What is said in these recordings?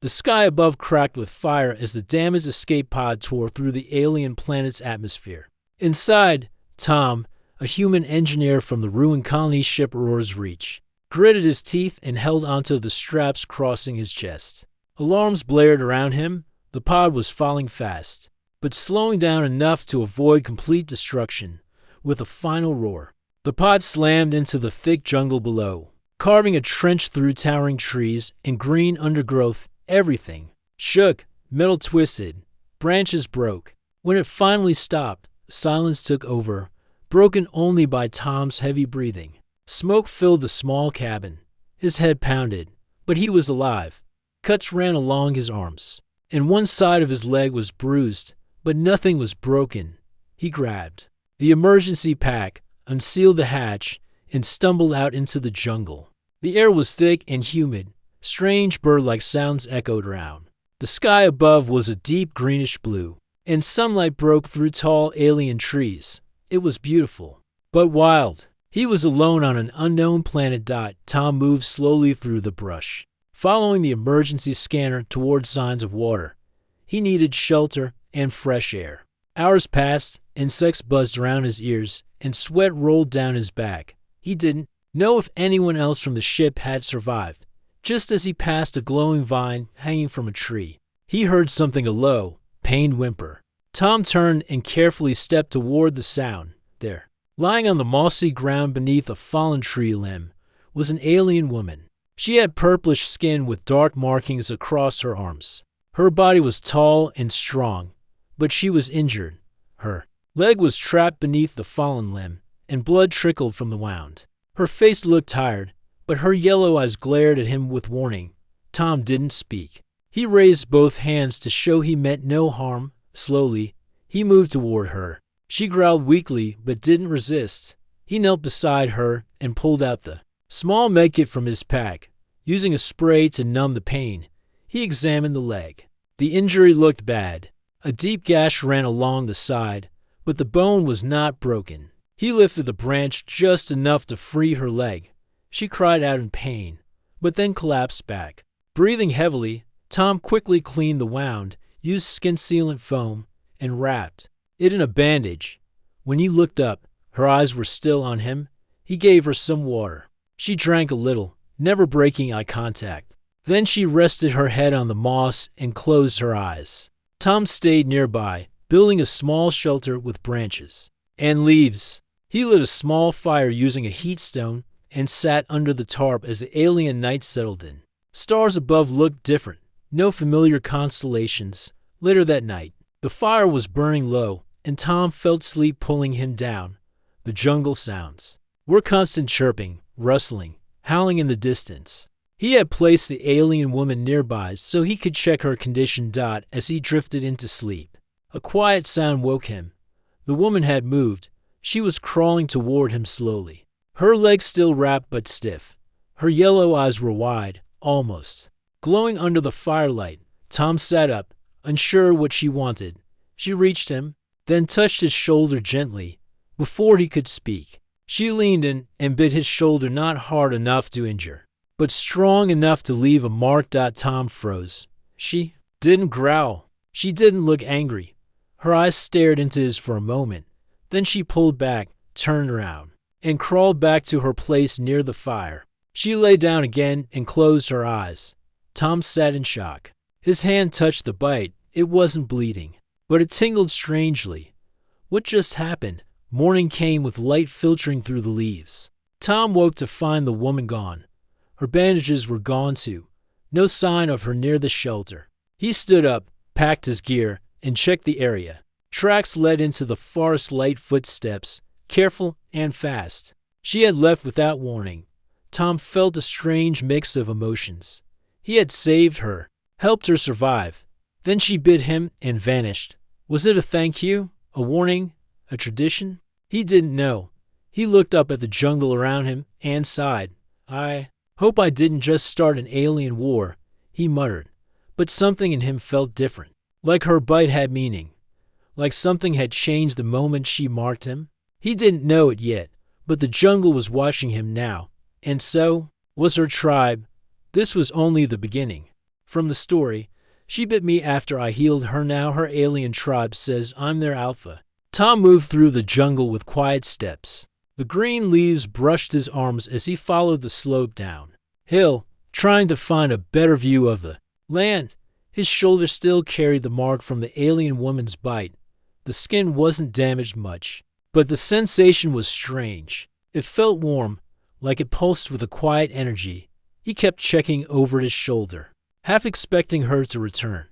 The sky above cracked with fire as the damaged escape pod tore through the alien planet's atmosphere. Inside, Tom, a human engineer from the ruined colony ship Aurora's Reach, gritted his teeth and held onto the straps crossing his chest. Alarms blared around him. The pod was falling fast, but slowing down enough to avoid complete destruction. With a final roar, the pod slammed into the thick jungle below, carving a trench through towering trees and green undergrowth. Everything shook, metal twisted, branches broke. When it finally stopped, silence took over, broken only by Tom's heavy breathing. Smoke filled the small cabin. His head pounded, but he was alive. Cuts ran along his arms, and one side of his leg was bruised, but nothing was broken. He grabbed the emergency pack, unsealed the hatch, and stumbled out into the jungle. The air was thick and humid. Strange bird-like sounds echoed around. The sky above was a deep greenish blue, and sunlight broke through tall alien trees. It was beautiful, but wild. He was alone on an unknown planet. Tom moved slowly through the brush, following the emergency scanner toward signs of water. He needed shelter and fresh air. Hours passed, insects buzzed around his ears, and sweat rolled down his back. He didn't know if anyone else from the ship had survived. Just as he passed a glowing vine hanging from a tree, he heard something, a low, pained whimper. Tom turned and carefully stepped toward the sound. There, lying on the mossy ground beneath a fallen tree limb, was an alien woman. She had purplish skin with dark markings across her arms. Her body was tall and strong, but she was injured. Her leg was trapped beneath the fallen limb, and blood trickled from the wound. Her face looked tired, but her yellow eyes glared at him with warning. Tom didn't speak. He raised both hands to show he meant no harm. Slowly, he moved toward her. She growled weakly but didn't resist. He knelt beside her and pulled out the small medkit from his pack. Using a spray to numb the pain, he examined the leg. The injury looked bad. A deep gash ran along the side, but the bone was not broken. He lifted the branch just enough to free her leg. She cried out in pain, but then collapsed back. Breathing heavily, Tom quickly cleaned the wound, used skin sealant foam, and wrapped it in a bandage. When he looked up, her eyes were still on him. He gave her some water. She drank a little, never breaking eye contact. Then she rested her head on the moss and closed her eyes. Tom stayed nearby, building a small shelter with branches and leaves. He lit a small fire using a heat stone and sat under the tarp as the alien night settled in. Stars above looked different. No familiar constellations. Later that night, the fire was burning low, and Tom felt sleep pulling him down. The jungle sounds were constant chirping, rustling, howling in the distance. He had placed the alien woman nearby so he could check her condition. As he drifted into sleep, a quiet sound woke him. The woman had moved. She was crawling toward him slowly. Her legs still wrapped but stiff. Her yellow eyes were wide, almost glowing under the firelight. Tom sat up, unsure what she wanted. She reached him, then touched his shoulder gently. Before he could speak, she leaned in and bit his shoulder, not hard enough to injure, but strong enough to leave a mark. Tom froze. She didn't growl. She didn't look angry. Her eyes stared into his for a moment. Then she pulled back, turned around, and crawled back to her place near the fire. She lay down again and closed her eyes. Tom sat in shock. His hand touched the bite. It wasn't bleeding, but it tingled strangely. What just happened? Morning came with light filtering through the leaves. Tom woke to find the woman gone. Her bandages were gone too. No sign of her near the shelter. He stood up, packed his gear, and checked the area. Tracks led into the forest, light footsteps, careful and fast. She had left without warning. Tom felt a strange mix of emotions. He had saved her, helped her survive. Then she bit him and vanished. Was it a thank you? A warning? A tradition? He didn't know. He looked up at the jungle around him and sighed. I hope I didn't just start an alien war, he muttered. But something in him felt different. Like her bite had meaning. Like something had changed the moment she marked him. He didn't know it yet, but the jungle was watching him now. And so was her tribe. This was only the beginning. From the story, she bit me after I healed her. Now her alien tribe says I'm their alpha. Tom moved through the jungle with quiet steps. The green leaves brushed his arms as he followed the slope down hill, trying to find a better view of the land. His shoulder still carried the mark from the alien woman's bite. The skin wasn't damaged much, but the sensation was strange. It felt warm, like it pulsed with a quiet energy. He kept checking over his shoulder, half expecting her to return,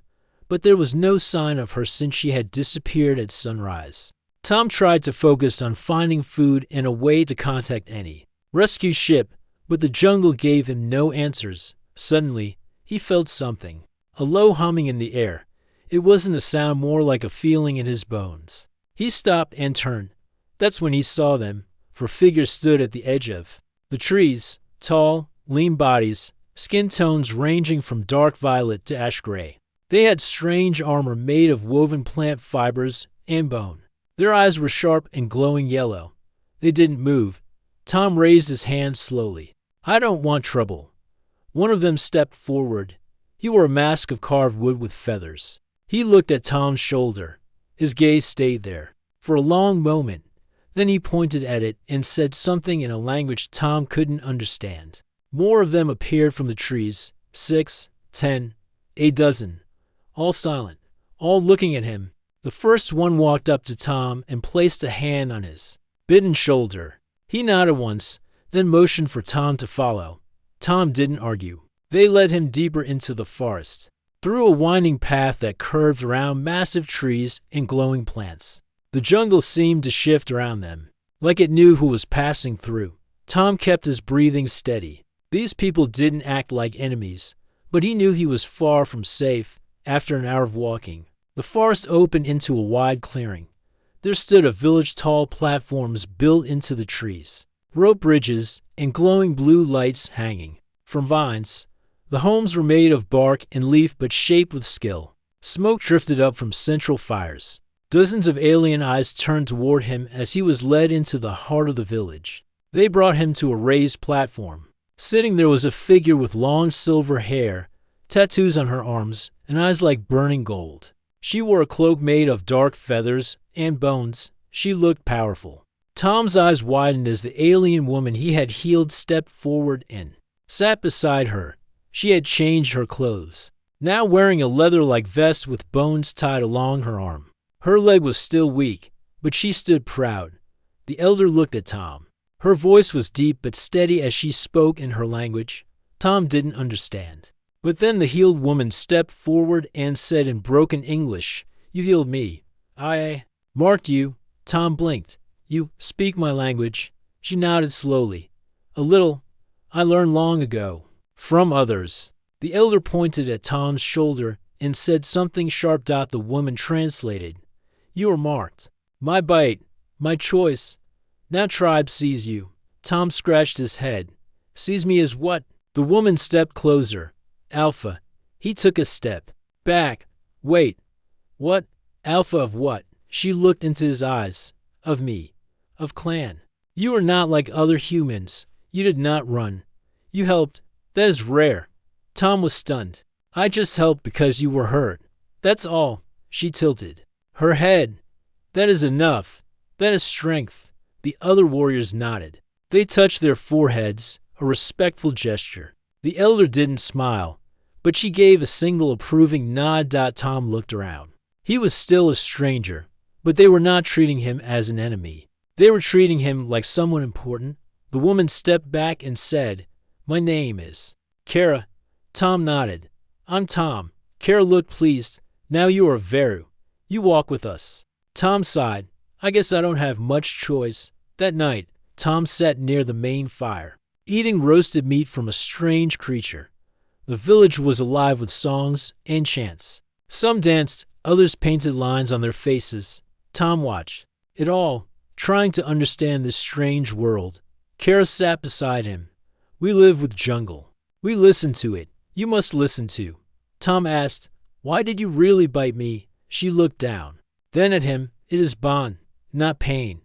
but there was no sign of her since she had disappeared at sunrise. Tom tried to focus on finding food and a way to contact any rescue ship, but the jungle gave him no answers. Suddenly, he felt something, a low humming in the air. It wasn't a sound, more like a feeling in his bones. He stopped and turned. That's when he saw them. 4 figures stood at the edge of the trees, tall, lean bodies, skin tones ranging from dark violet to ash gray. They had strange armor made of woven plant fibers and bone. Their eyes were sharp and glowing yellow. They didn't move. Tom raised his hand slowly. I don't want trouble. One of them stepped forward. He wore a mask of carved wood with feathers. He looked at Tom's shoulder. His gaze stayed there for a long moment. Then he pointed at it and said something in a language Tom couldn't understand. More of them appeared from the trees, 6, 10, a dozen, all silent, all looking at him. The first one walked up to Tom and placed a hand on his bitten shoulder. He nodded once, then motioned for Tom to follow. Tom didn't argue. They led him deeper into the forest, through a winding path that curved around massive trees and glowing plants. The jungle seemed to shift around them, like it knew who was passing through. Tom kept his breathing steady. These people didn't act like enemies, but he knew he was far from safe. After an hour of walking, the forest opened into a wide clearing. There stood a village, tall platforms built into the trees, rope bridges, and glowing blue lights hanging from vines. The homes were made of bark and leaf but shaped with skill. Smoke drifted up from central fires. Dozens of alien eyes turned toward him as he was led into the heart of the village. They brought him to a raised platform. Sitting there was a figure with long silver hair, tattoos on her arms, and eyes like burning gold. She wore a cloak made of dark feathers and bones. She looked powerful. Tom's eyes widened as the alien woman he had healed stepped forward and sat beside her. She had changed her clothes, now wearing a leather-like vest with bones tied along her arm. Her leg was still weak, but she stood proud. The elder looked at Tom. Her voice was deep but steady as she spoke in her language Tom didn't understand. But then the healed woman stepped forward and said in broken English, "You healed me. I marked you." Tom blinked. "You speak my language?" She nodded slowly. "A little. I learned long ago. From others." The elder pointed at Tom's shoulder and said something sharp. The woman translated, "You are marked. My bite. My choice. Now tribe sees you." Tom scratched his head. "Sees me as what?" The woman stepped closer. "Alpha." He took a step back. "Wait. What? Alpha of what?" She looked into his eyes. "Of me. Of clan. You are not like other humans. You did not run. You helped. That is rare." Tom was stunned. "I just helped because you were hurt. That's all." She tilted her head. "That is enough. That is strength." The other warriors nodded. They touched their foreheads, a respectful gesture. The elder didn't smile, but she gave a single approving nod. Tom looked around. He was still a stranger, but they were not treating him as an enemy. They were treating him like someone important. The woman stepped back and said, "My name is Kara." Tom nodded. "I'm Tom." Kara looked pleased. "Now you are Veru. You walk with us." Tom sighed. "I guess I don't have much choice." That night, Tom sat near the main fire, eating roasted meat from a strange creature. The village was alive with songs and chants. Some danced, others painted lines on their faces. Tom watched it all, trying to understand this strange world. Kara sat beside him. "We live with jungle. We listen to it. You must listen to." Tom asked, "Why did you really bite me?" She looked down. Then at him. "It is bond, not pain,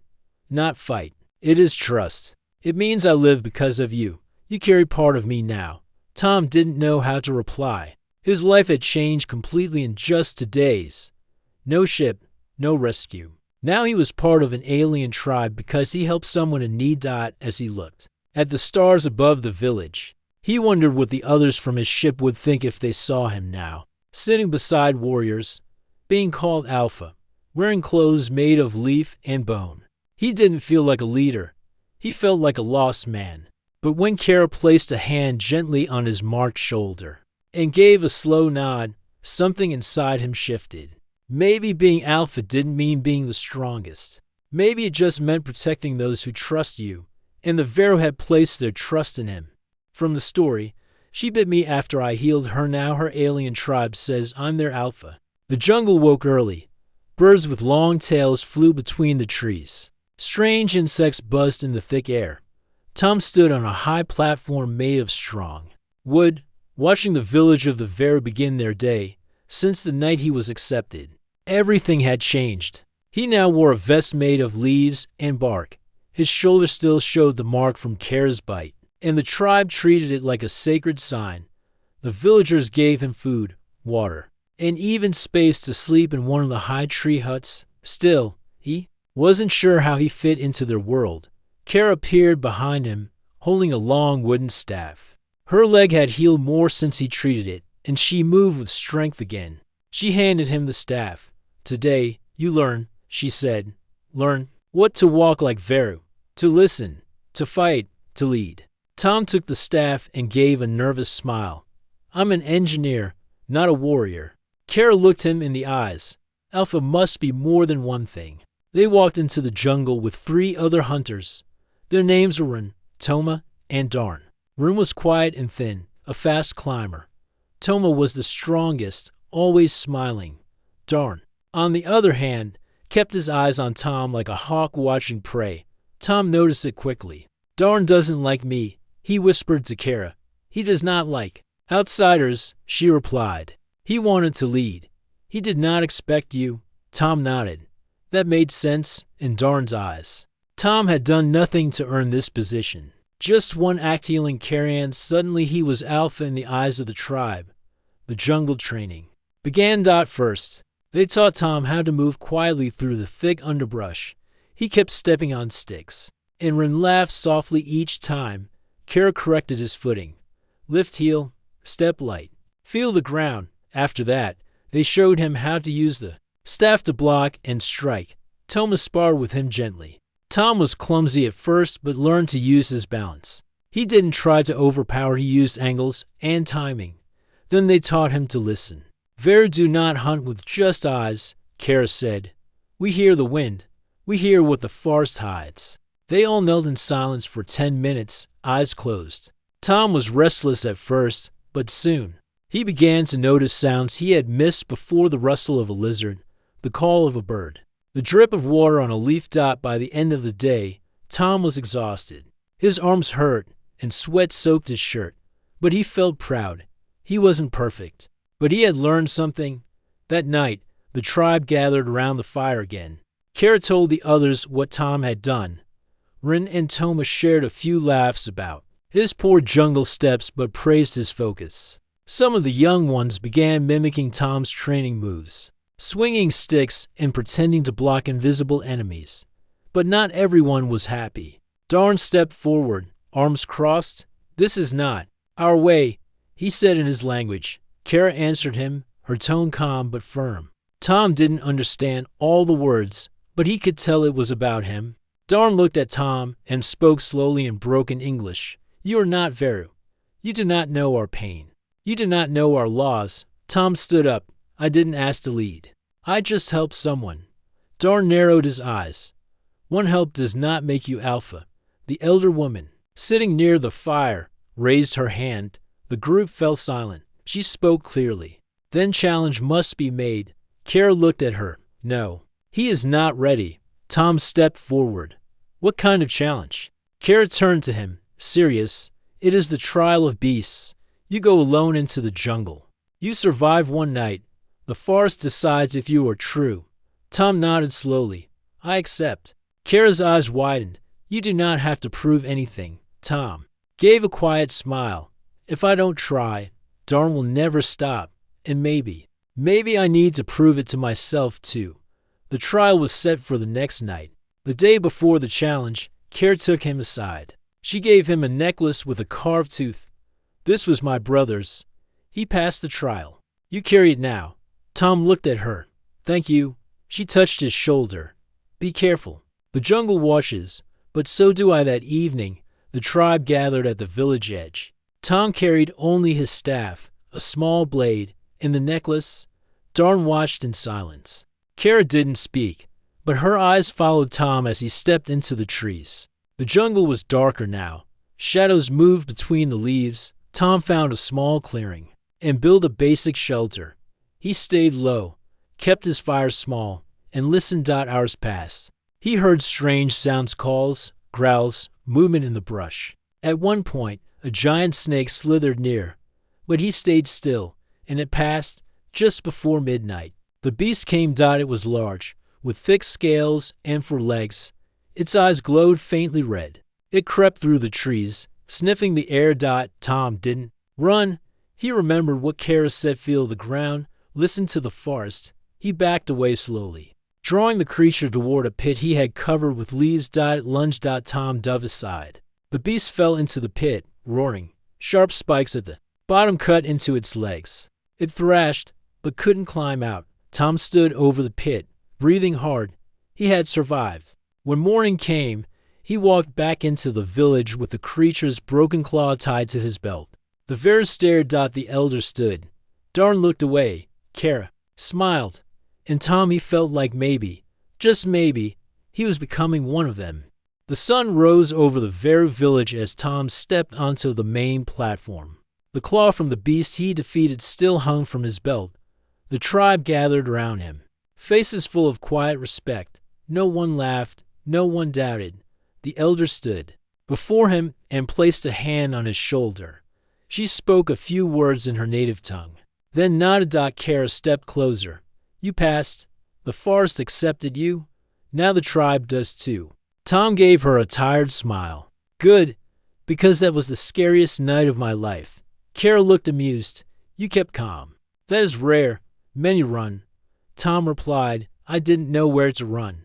not fight. It is trust. It means I live because of you. You carry part of me now." Tom didn't know how to reply. His life had changed completely in just 2 days. No ship, no rescue. Now he was part of an alien tribe because he helped someone in need. As he looked at the stars above the village, he wondered what the others from his ship would think if they saw him now, sitting beside warriors, being called Alpha, wearing clothes made of leaf and bone. He didn't feel like a leader. He felt like a lost man. But when Kara placed a hand gently on his marked shoulder and gave a slow nod, something inside him shifted. Maybe being Alpha didn't mean being the strongest. Maybe it just meant protecting those who trust you, and the Vero had placed their trust in him. From the story, she bit me after I healed her. Now her alien tribe says I'm their Alpha. The jungle woke early. Birds with long tails flew between the trees. Strange insects buzzed in the thick air. Tom stood on a high platform made of strong wood, watching the village of the Vero begin their day. Since the night he was accepted, everything had changed. He now wore a vest made of leaves and bark. His shoulder still showed the mark from Kara's bite, and the tribe treated it like a sacred sign. The villagers gave him food, water, and even space to sleep in one of the high tree huts. Still, he wasn't sure how he fit into their world. Kara appeared behind him, holding a long wooden staff. Her leg had healed more since he treated it, and she moved with strength again. She handed him the staff. Today, you learn, she said. Learn what to walk like Vero, to listen, to fight, to lead. Tom took the staff and gave a nervous smile. I'm an engineer, not a warrior. Kara looked him in the eyes. Alpha must be more than one thing. They walked into the jungle with 3 other hunters. Their names were Rin, Toma, and Darn. Rin was quiet and thin, a fast climber. Toma was the strongest, always smiling. Darn, on the other hand, kept his eyes on Tom like a hawk watching prey. Tom noticed it quickly. Darn doesn't like me, he whispered to Kara. He does not like outsiders, she replied. He wanted to lead. He did not expect you. Tom nodded. That made sense in Darn's eyes. Tom had done nothing to earn this position. Just one act healing carrion. Suddenly he was Alpha in the eyes of the tribe. The jungle training began. First, they taught Tom how to move quietly through the thick underbrush. He kept stepping on sticks, and Rin laughed softly each time. Kara corrected his footing. Lift heel, step light, feel the ground. After that, they showed him how to use the staff to block and strike. Toma sparred with him gently. Tom was clumsy at first, but learned to use his balance. He didn't try to overpower, he used angles and timing. Then they taught him to listen. Vero do not hunt with just eyes, Kara said. We hear the wind. We hear what the forest hides. They all knelt in silence for 10 minutes, eyes closed. Tom was restless at first, but soon he began to notice sounds he had missed before: the rustle of a lizard, the call of a bird, the drip of water on a leaf. By the end of the day, Tom was exhausted. His arms hurt, and sweat soaked his shirt. But he felt proud. He wasn't perfect, but he had learned something. That night, the tribe gathered around the fire again. Kara told the others what Tom had done. Rin and Toma shared a few laughs about his poor jungle steps, but praised his focus. Some of the young ones began mimicking Tom's training moves, swinging sticks and pretending to block invisible enemies. But not everyone was happy. Darn stepped forward, arms crossed. This is not our way, he said in his language. Kara answered him, her tone calm but firm. Tom didn't understand all the words, but he could tell it was about him. Darn looked at Tom and spoke slowly in broken English. You are not Vero. You do not know our pain. You do not know our laws. Tom stood up. I didn't ask to lead. I just helped someone. Darn narrowed his eyes. One help does not make you Alpha. The elder woman, sitting near the fire, raised her hand. The group fell silent. She spoke clearly. Then challenge must be made. Kara looked at her. No, he is not ready. Tom stepped forward. What kind of challenge? Kara turned to him, serious. It is the trial of beasts. You go alone into the jungle. You survive one night. The forest decides if you are true. Tom nodded slowly. I accept. Kara's eyes widened. You do not have to prove anything. Tom gave a quiet smile. If I don't try, Darn will never stop. And maybe I need to prove it to myself too. The trial was set for the next night. The day before the challenge, Kara took him aside. She gave him a necklace with a carved tooth. This was my brother's. He passed the trial. You carry it now. Tom looked at her. Thank you. She touched his shoulder. Be careful. The jungle watches, but so do I. That evening, the tribe gathered at the village edge. Tom carried only his staff, a small blade, and the necklace. Darn watched in silence. Kara didn't speak, but her eyes followed Tom as he stepped into the trees. The jungle was darker now. Shadows moved between the leaves. Tom found a small clearing and built a basic shelter. He stayed low, kept his fire small, and listened. Hours passed. He heard strange sounds, calls, growls, movement in the brush. At one point, a giant snake slithered near, but he stayed still, and it passed just before midnight. The beast came. It was large, with thick scales and 4 legs. Its eyes glowed faintly red. It crept through the trees, sniffing the air. Tom didn't run. He remembered what Kara said: feel the ground, listen to the forest. He backed away slowly, drawing the creature toward a pit he had covered with leaves. It lunged. Tom dove aside. The beast fell into the pit, roaring. Sharp spikes at the bottom cut into its legs. It thrashed, but couldn't climb out. Tom stood over the pit, breathing hard. He had survived. When morning came, he walked back into the village with the creature's broken claw tied to his belt. The Veras stared. The elder stood. Darn looked away. Kara smiled. And Tom, he felt like maybe, just maybe, he was becoming one of them. The sun rose over the Vera village as Tom stepped onto the main platform. The claw from the beast he defeated still hung from his belt. The tribe gathered around him, faces full of quiet respect. No one laughed, no one doubted. The elder stood before him and placed a hand on his shoulder. She spoke a few words in her native tongue, then nodded. Kara stepped closer. You passed. The forest accepted you. Now the tribe does too. Tom gave her a tired smile. Good, because that was the scariest night of my life. Kara looked amused. You kept calm. That is rare. Many run. Tom replied, I didn't know where to run.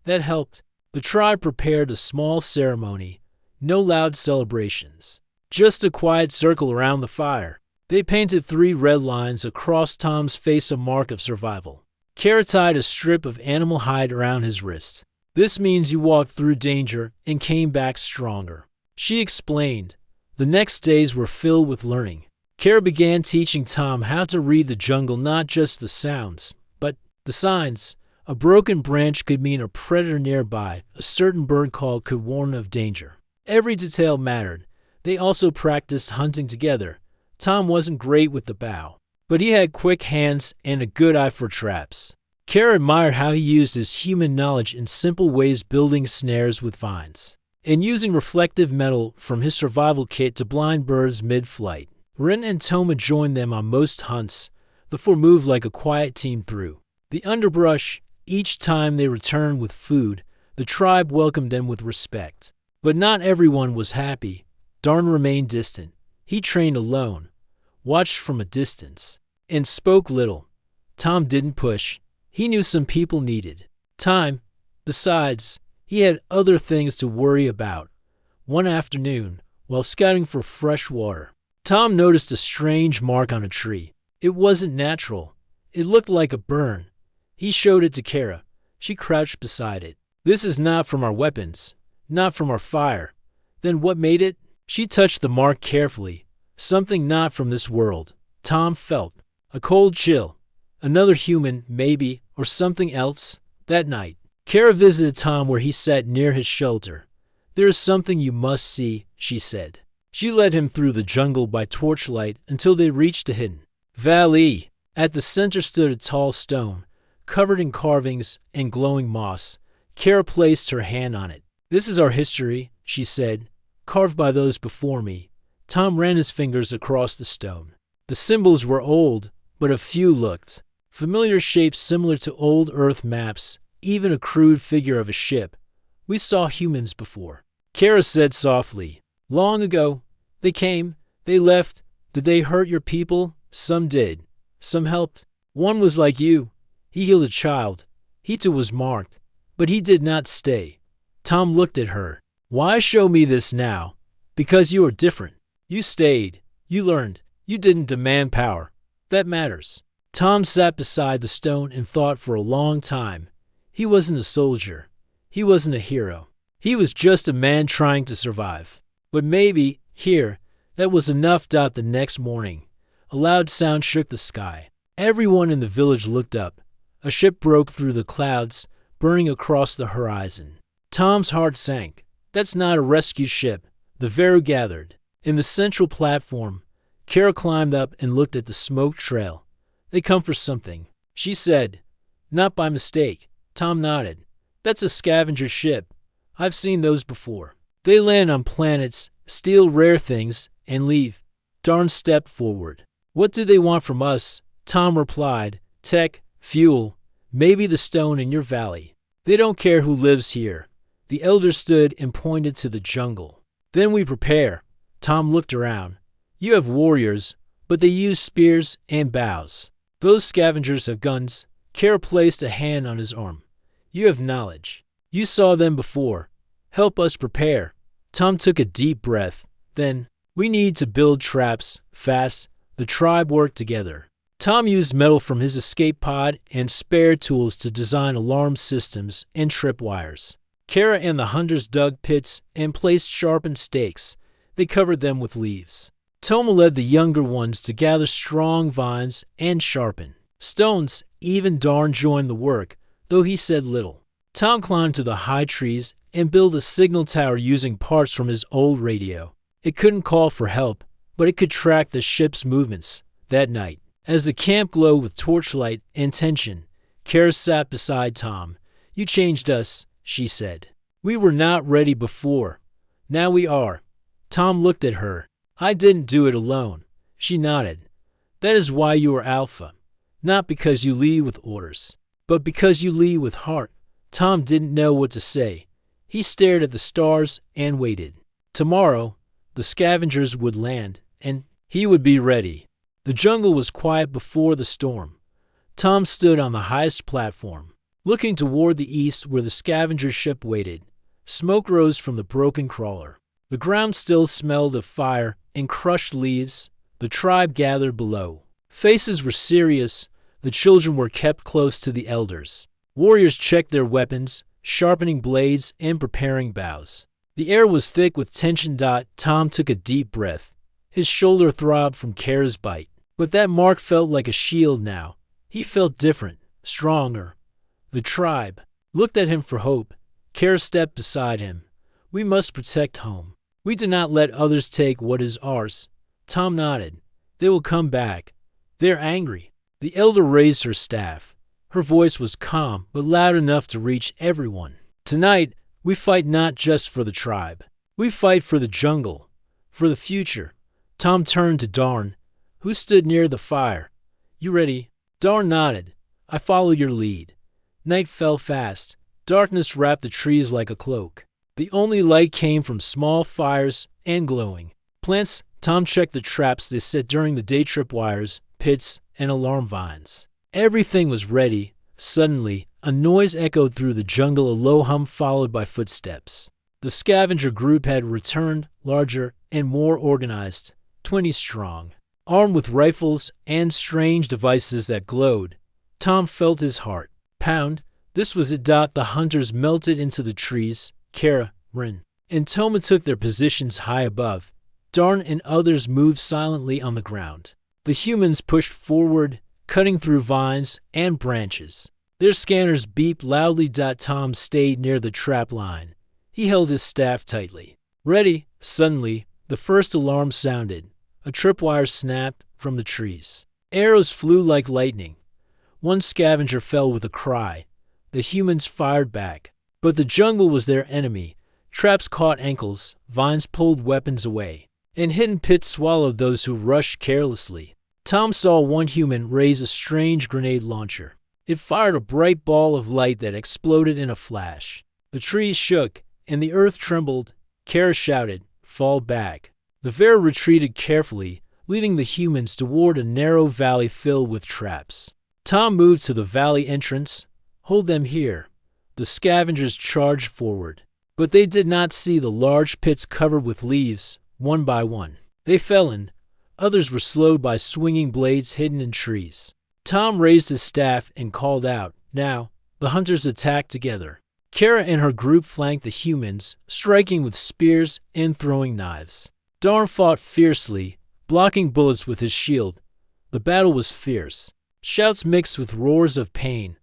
That helped. The tribe prepared a small ceremony. No loud celebrations. Just a quiet circle around the fire. They painted 3 red lines across Tom's face, a mark of survival. Kara tied a strip of animal hide around his wrist. This means you walked through danger and came back stronger. She explained. The next days were filled with learning. Kara began teaching Tom how to read the jungle, not just the sounds, but the signs. A broken branch could mean a predator nearby. A certain bird call could warn of danger. Every detail mattered. They also practiced hunting together. Tom wasn't great with the bow, but he had quick hands and a good eye for traps. Kara admired how he used his human knowledge in simple ways, building snares with vines and using reflective metal from his survival kit to blind birds mid-flight. Ren and Toma joined them on most hunts. The 4 moved like a quiet team through the underbrush. Each time they returned with food, the tribe welcomed them with respect. But not everyone was happy. Darn remained distant. He trained alone, watched from a distance, and spoke little. Tom didn't push. He knew some people needed time. Besides, he had other things to worry about. One afternoon, while scouting for fresh water, Tom noticed a strange mark on a tree. It wasn't natural. It looked like a burn. He showed it to Kara. She crouched beside it. This is not from our weapons, not from our fire. Then what made it? She touched the mark carefully. Something not from this world. Tom felt a cold chill. Another human, maybe, or something else. That night, Kara visited Tom where he sat near his shelter. There is something you must see, she said. She led him through the jungle by torchlight until they reached a hidden valley. At the center stood a tall stone, covered in carvings and glowing moss. Kara placed her hand on it. This is our history, she said, carved by those before me. Tom ran his fingers across the stone. The symbols were old, but a few looked familiar, shapes similar to old Earth maps, even a crude figure of a ship. We saw humans before. Kara said softly. Long ago. They came, they left. Did they hurt your people? Some did. Some helped. One was like you. He healed a child. He too was marked. But he did not stay. Tom looked at her. Why show me this now? Because you are different. You stayed. You learned. You didn't demand power. That matters. Tom sat beside the stone and thought for a long time. He wasn't a soldier. He wasn't a hero. He was just a man trying to survive. But maybe, here, that was enough. The next morning, a loud sound shook the sky. Everyone in the village looked up. A ship broke through the clouds, burning across the horizon. Tom's heart sank. That's not a rescue ship. The Veru gathered. In the central platform, Kara climbed up and looked at the smoke trail. They come for something, she said. Not by mistake. Tom nodded. That's a scavenger ship. I've seen those before. They land on planets, steal rare things, and leave. Darn stepped forward. What do they want from us? Tom replied. Tech, fuel, maybe the stone in your valley. They don't care who lives here. The elder stood and pointed to the jungle. Then we prepare. Tom looked around. You have warriors, but they use spears and bows. Those scavengers have guns. Kara placed a hand on his arm. You have knowledge. You saw them before. Help us prepare. Tom took a deep breath. Then, we need to build traps, fast. The tribe worked together. Tom used metal from his escape pod and spare tools to design alarm systems and tripwires. Kara and the hunters dug pits and placed sharpened stakes. They covered them with leaves. Toma led the younger ones to gather strong vines and sharpen stones. Even Darn joined the work, though he said little. Tom climbed to the high trees and built a signal tower using parts from his old radio. It couldn't call for help, but it could track the ship's movements. That night, as the camp glowed with torchlight and tension, Kara sat beside Tom. You changed us, she said. We were not ready before. Now we are. Tom looked at her. I didn't do it alone. She nodded. That is why you are Alpha. Not because you lead with orders, but because you lead with heart. Tom didn't know what to say. He stared at the stars and waited. Tomorrow, the scavengers would land, and he would be ready. The jungle was quiet before the storm. Tom stood on the highest platform, looking toward the east where the scavenger ship waited. Smoke rose from the broken crawler. The ground still smelled of fire and crushed leaves. The tribe gathered below. Faces were serious. The children were kept close to the elders. Warriors checked their weapons, sharpening blades and preparing bows. The air was thick with tension. Tom took a deep breath. His shoulder throbbed from Kara's bite. But that mark felt like a shield now. He felt different, stronger. The tribe looked at him for hope. Kara stepped beside him. We must protect home. We do not let others take what is ours. Tom nodded. They will come back. They're angry. The elder raised her staff. Her voice was calm, but loud enough to reach everyone. Tonight, we fight not just for the tribe. We fight for the jungle, for the future. Tom turned to Darn, who stood near the fire. You ready? Darn nodded. I follow your lead. Night fell fast. Darkness wrapped the trees like a cloak. The only light came from small fires and glowing plants. Tom checked the traps they set during the day, tripwires, pits, and alarm vines. Everything was ready. Suddenly, a noise echoed through the jungle, a low hum followed by footsteps. The scavenger group had returned, larger and more organized, 20 strong, armed with rifles and strange devices that glowed. Tom felt his heart pound. This was it. The hunters melted into the trees. Kara, Rin, and Toma took their positions high above. Darn and others moved silently on the ground. The humans pushed forward, cutting through vines and branches. Their scanners beeped loudly. Tom stayed near the trap line. He held his staff tightly. Ready. Suddenly, the first alarm sounded. A tripwire snapped from the trees. Arrows flew like lightning. One scavenger fell with a cry. The humans fired back. But the jungle was their enemy. Traps caught ankles, vines pulled weapons away, and hidden pits swallowed those who rushed carelessly. Tom saw one human raise a strange grenade launcher. It fired a bright ball of light that exploded in a flash. The trees shook, and the earth trembled. Kara shouted, "Fall back." The Veru retreated carefully, leading the humans toward a narrow valley filled with traps. Tom moved to the valley entrance. "Hold them here." The scavengers charged forward, but they did not see the large pits covered with leaves. One by one, they fell in. Others were slowed by swinging blades hidden in trees. Tom raised his staff and called out. Now, the hunters attacked together. Kara and her group flanked the humans, striking with spears and throwing knives. Darn fought fiercely, blocking bullets with his shield. The battle was fierce. Shouts mixed with roars of pain.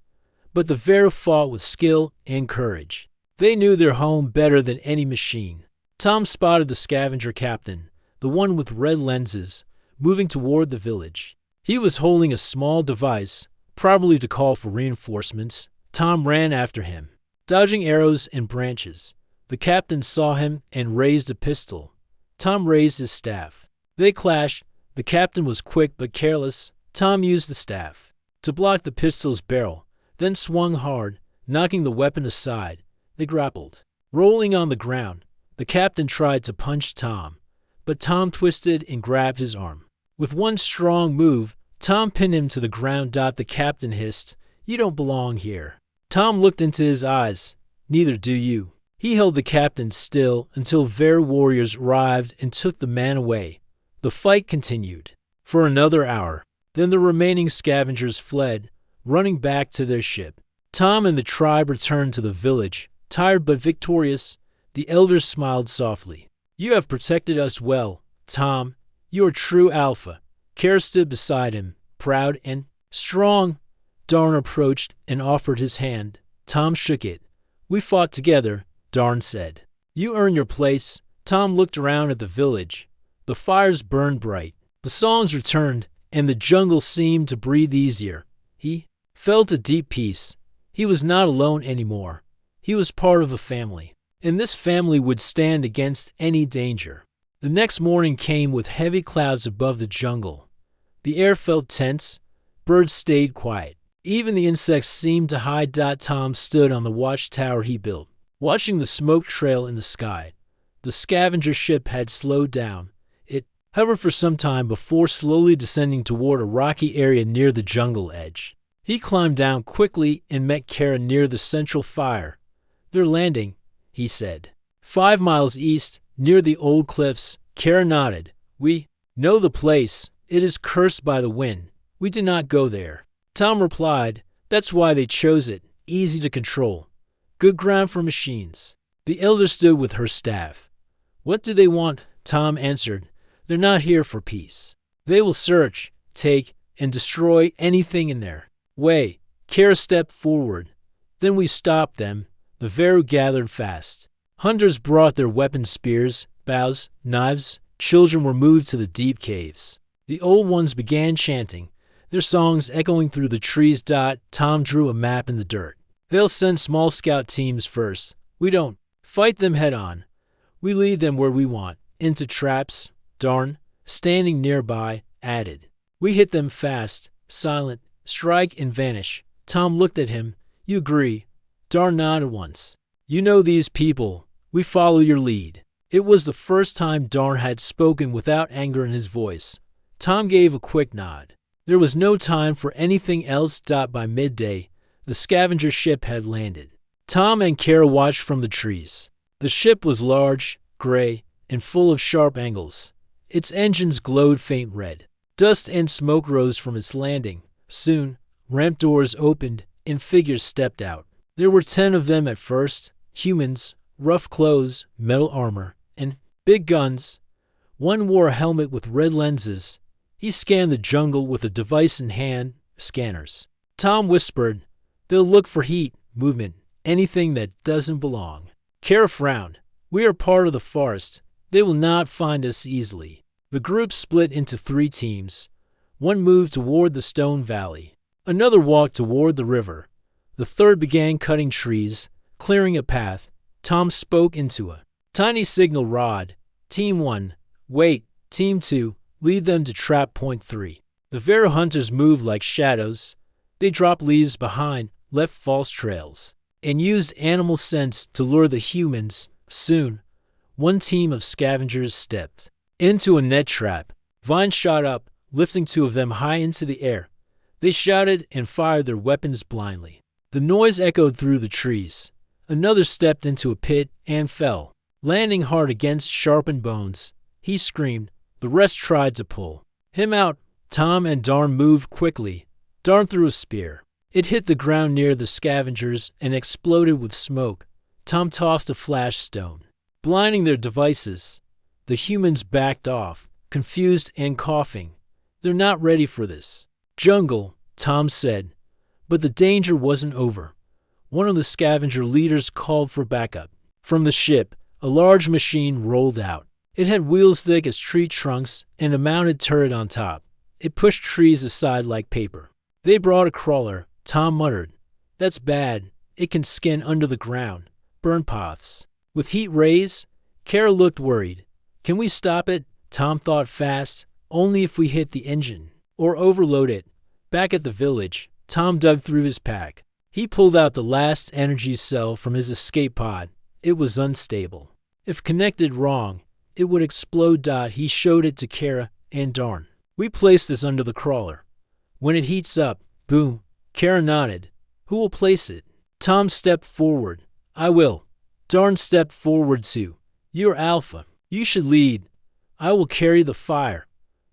But the Veru fought with skill and courage. They knew their home better than any machine. Tom spotted the scavenger captain, the one with red lenses, moving toward the village. He was holding a small device, probably to call for reinforcements. Tom ran after him, dodging arrows and branches. The captain saw him and raised a pistol. Tom raised his staff. They clashed. The captain was quick but careless. Tom used the staff to block the pistol's barrel, then swung hard, knocking the weapon aside. They grappled. Rolling on the ground, the captain tried to punch Tom, but Tom twisted and grabbed his arm. With one strong move, Tom pinned him to the ground. The captain hissed, "You don't belong here." Tom looked into his eyes. "Neither do you." He held the captain still until Veru warriors arrived and took the man away. The fight continued for another hour. Then the remaining scavengers fled, running back to their ship. Tom and the tribe returned to the village, tired but victorious. The elders smiled softly. "You have protected us well, Tom. You are true alpha." Kara stood beside him, proud and strong. Darn approached and offered his hand. Tom shook it. "We fought together," Darn said. "You earned your place." Tom looked around at the village. The fires burned bright. The songs returned, and the jungle seemed to breathe easier. He felt a deep peace. He was not alone anymore. He was part of a family, and this family would stand against any danger. The next morning came with heavy clouds above the jungle. The air felt tense. Birds stayed quiet. Even the insects seemed to hide. Tom stood on the watchtower he built, watching the smoke trail in the sky. The scavenger ship had slowed down. It hovered for some time before slowly descending toward a rocky area near the jungle edge. He climbed down quickly and met Kara near the central fire. "They're landing," he said. 5 miles east, near the old cliffs. Kara nodded. "We know the place. It is cursed by the wind. We did not go there." Tom replied, "That's why they chose it. Easy to control. Good ground for machines." The elder stood with her staff. "What do they want?" Tom answered. "They're not here for peace. They will search, take, and destroy anything in their way." Kara stepped forward. "Then we stopped them." The Veru gathered fast. Hunters brought their weapon spears, bows, knives. Children were moved to the deep caves. The old ones began chanting, their songs echoing through the trees. Tom drew a map in the dirt. "They'll send small scout teams first. We don't fight them head on. We lead them where we want, into traps." Darn, standing nearby, added, "We hit them fast, silent, strike and vanish." Tom looked at him. "You agree?" Darn nodded once. "You know these people. We follow your lead." It was the first time Darn had spoken without anger in his voice. Tom gave a quick nod. There was no time for anything else. By midday, the scavenger ship had landed. Tom and Kara watched from the trees. The ship was large, gray, and full of sharp angles. Its engines glowed faint red. Dust and smoke rose from its landing. Soon, ramp doors opened, and figures stepped out. There were 10 of them at first, humans, rough clothes, metal armor, and big guns. One wore a helmet with red lenses. He scanned the jungle with a device in hand, scanners. Tom whispered, "They'll look for heat, movement, anything that doesn't belong." Kara frowned. "We are part of the forest. They will not find us easily." The group split into 3 teams. One moved toward the stone valley. Another walked toward the river. The third began cutting trees, clearing a path. Tom spoke into a tiny signal rod. "Team 1, wait. Team 2, lead them to trap point 3. The Veru hunters moved like shadows. They dropped leaves behind, left false trails, and used animal scents to lure the humans. Soon, one team of scavengers stepped into a net trap. Vines shot up, lifting two of them high into the air. They shouted and fired their weapons blindly. The noise echoed through the trees. Another stepped into a pit and fell, landing hard against sharpened bones. He screamed. The rest tried to pull him out. Tom and Darn moved quickly. Darn threw a spear. It hit the ground near the scavengers and exploded with smoke. Tom tossed a flash stone, blinding their devices. The humans backed off, confused and coughing. They're not ready for this jungle, Tom said. But the danger wasn't over. One of the scavenger leaders called for backup. From the ship, a large machine rolled out. It had wheels thick as tree trunks and a mounted turret on top. It pushed trees aside like paper. They brought a crawler, Tom muttered. That's bad. It can skin under the ground. Burn paths. With heat rays? Kara looked worried. Can we stop it? Tom thought fast. Only if we hit the engine. Or overload it. Back at the village, Tom dug through his pack. He pulled out the last energy cell from his escape pod. It was unstable. If connected wrong, it would explode. He showed it to Kara and Darn. We place this under the crawler. When it heats up, boom. Kara nodded. Who will place it? Tom stepped forward. I will. Darn stepped forward too. You're alpha. You should lead. I will carry the fire.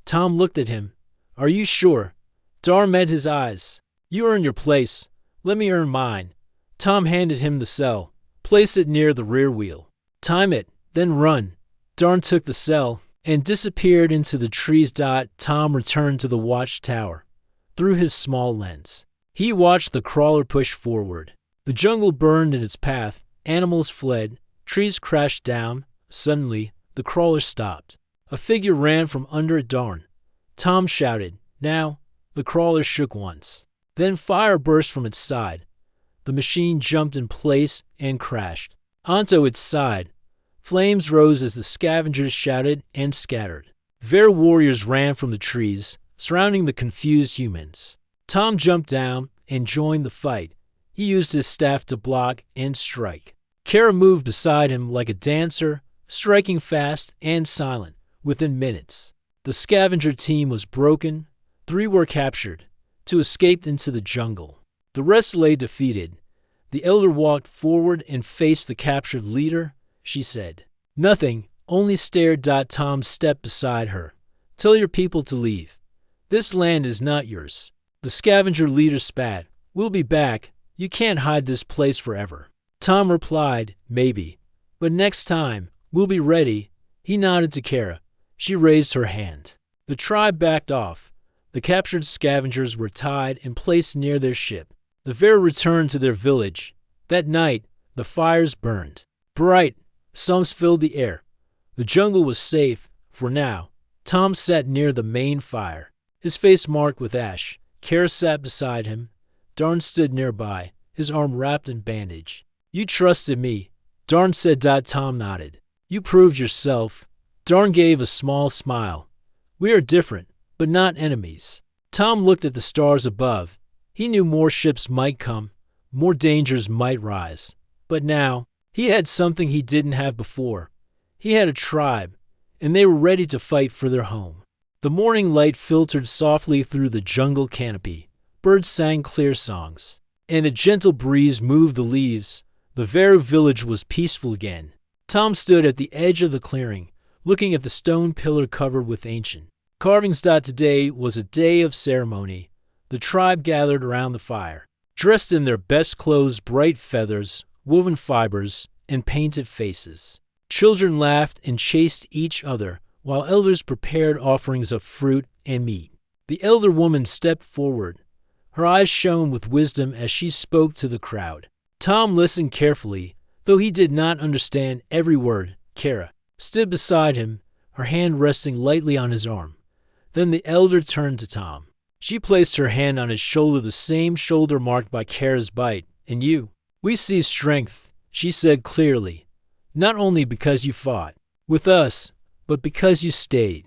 Tom looked at him. Are you sure? Darn met his eyes. You earn your place. Let me earn mine. Tom handed him the cell. Place it near the rear wheel. Time it, then run. Darn took the cell and disappeared into the trees. Tom returned to the watchtower. Through his small lens, he watched the crawler push forward. The jungle burned in its path. Animals fled. Trees crashed down. Suddenly, the crawler stopped. A figure ran from under it. Darn. Tom shouted. Now. The crawler shook once. Then fire burst from its side. The machine jumped in place and crashed onto its side. Flames rose as the scavengers shouted and scattered. Bear warriors ran from the trees, surrounding the confused humans. Tom jumped down and joined the fight. He used his staff to block and strike. Kara moved beside him like a dancer, striking fast and silent. Within minutes, the scavenger team was broken. 3 were captured. 2 escaped into the jungle. The rest lay defeated. The elder walked forward and faced the captured leader. She said nothing, only stared. Tom stepped beside her. Tell your people to leave. This land is not yours. The scavenger leader spat. We'll be back. You can't hide this place forever. Tom replied, maybe. But next time, we'll be ready. He nodded to Kara. She raised her hand. The tribe backed off. The captured scavengers were tied and placed near their ship. The Ver returned to their village. That night, the fires burned bright. Songs filled the air. The jungle was safe, for now. Tom sat near the main fire, his face marked with ash. Kara sat beside him. Darn stood nearby, his arm wrapped in bandage. You trusted me, Darn said. Tom nodded. You proved yourself. Darn gave a small smile. We are different, but not enemies. Tom looked at the stars above. He knew more ships might come, more dangers might rise. But now, he had something he didn't have before. He had a tribe, and they were ready to fight for their home. The morning light filtered softly through the jungle canopy. Birds sang clear songs, and a gentle breeze moved the leaves. The Veru village was peaceful again. Tom stood at the edge of the clearing, looking at the stone pillar covered with ancient carvings. Today was a day of ceremony. The tribe gathered around the fire, dressed in their best clothes, bright feathers, woven fibers, and painted faces. Children laughed and chased each other, while elders prepared offerings of fruit and meat. The elder woman stepped forward. Her eyes shone with wisdom as she spoke to the crowd. Tom listened carefully, though he did not understand every word. Kara stood beside him, her hand resting lightly on his arm. Then the elder turned to Tom. She placed her hand on his shoulder, the same shoulder marked by Kara's bite. And you? We see strength, she said clearly. Not only because you fought with us, but because you stayed,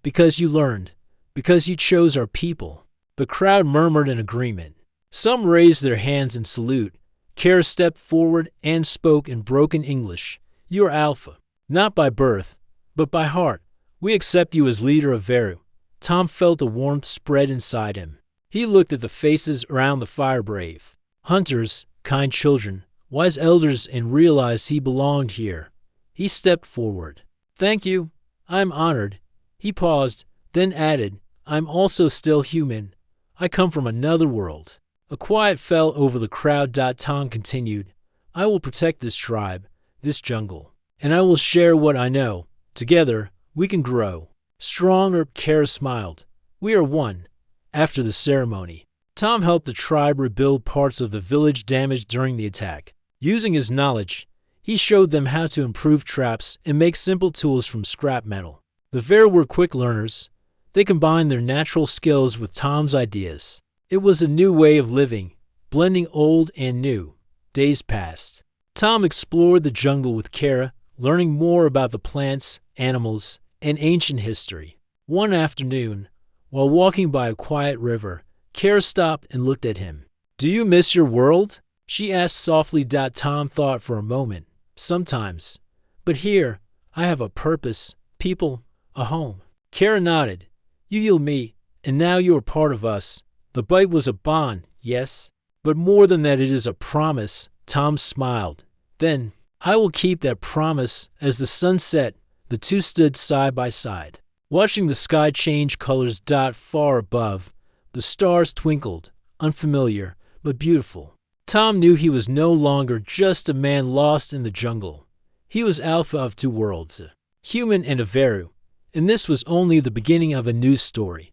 because you learned, because you chose our people. The crowd murmured in agreement. Some raised their hands in salute. Kara stepped forward and spoke in broken English. You are Alpha, not by birth, but by heart. We accept you as leader of Veru. Tom felt a warmth spread inside him. He looked at the faces around the fire brave. Hunters, kind children, wise elders, and realized he belonged here. He stepped forward. "Thank you. I'm honored." He paused, then added, "I'm also still human. I come from another world." A quiet fell over the crowd. Tom continued, "I will protect this tribe, this jungle, and I will share what I know. Together, we can grow stronger." Kara smiled. "We are one." After the ceremony, Tom helped the tribe rebuild parts of the village damaged during the attack. Using his knowledge, he showed them how to improve traps and make simple tools from scrap metal. The Ver were quick learners. They combined their natural skills with Tom's ideas. It was a new way of living, blending old and new. Days passed. Tom explored the jungle with Kara, learning more about the plants, animals, and ancient history. One afternoon, while walking by a quiet river, Kara stopped and looked at him. "Do you miss your world?" she asked softly. Tom thought for a moment. "Sometimes. But here, I have a purpose, people, a home." Kara nodded. "You healed me, and now you are part of us." The bite was a bond, yes, but more than that, it is a promise. Tom smiled. "Then, I will keep that promise." As the sun set, the two stood side by side, watching the sky change colors. Far above, the stars twinkled, unfamiliar but beautiful. Tom knew he was no longer just a man lost in the jungle. He was Alpha of two worlds, a human and a Veru, and this was only the beginning of a new story.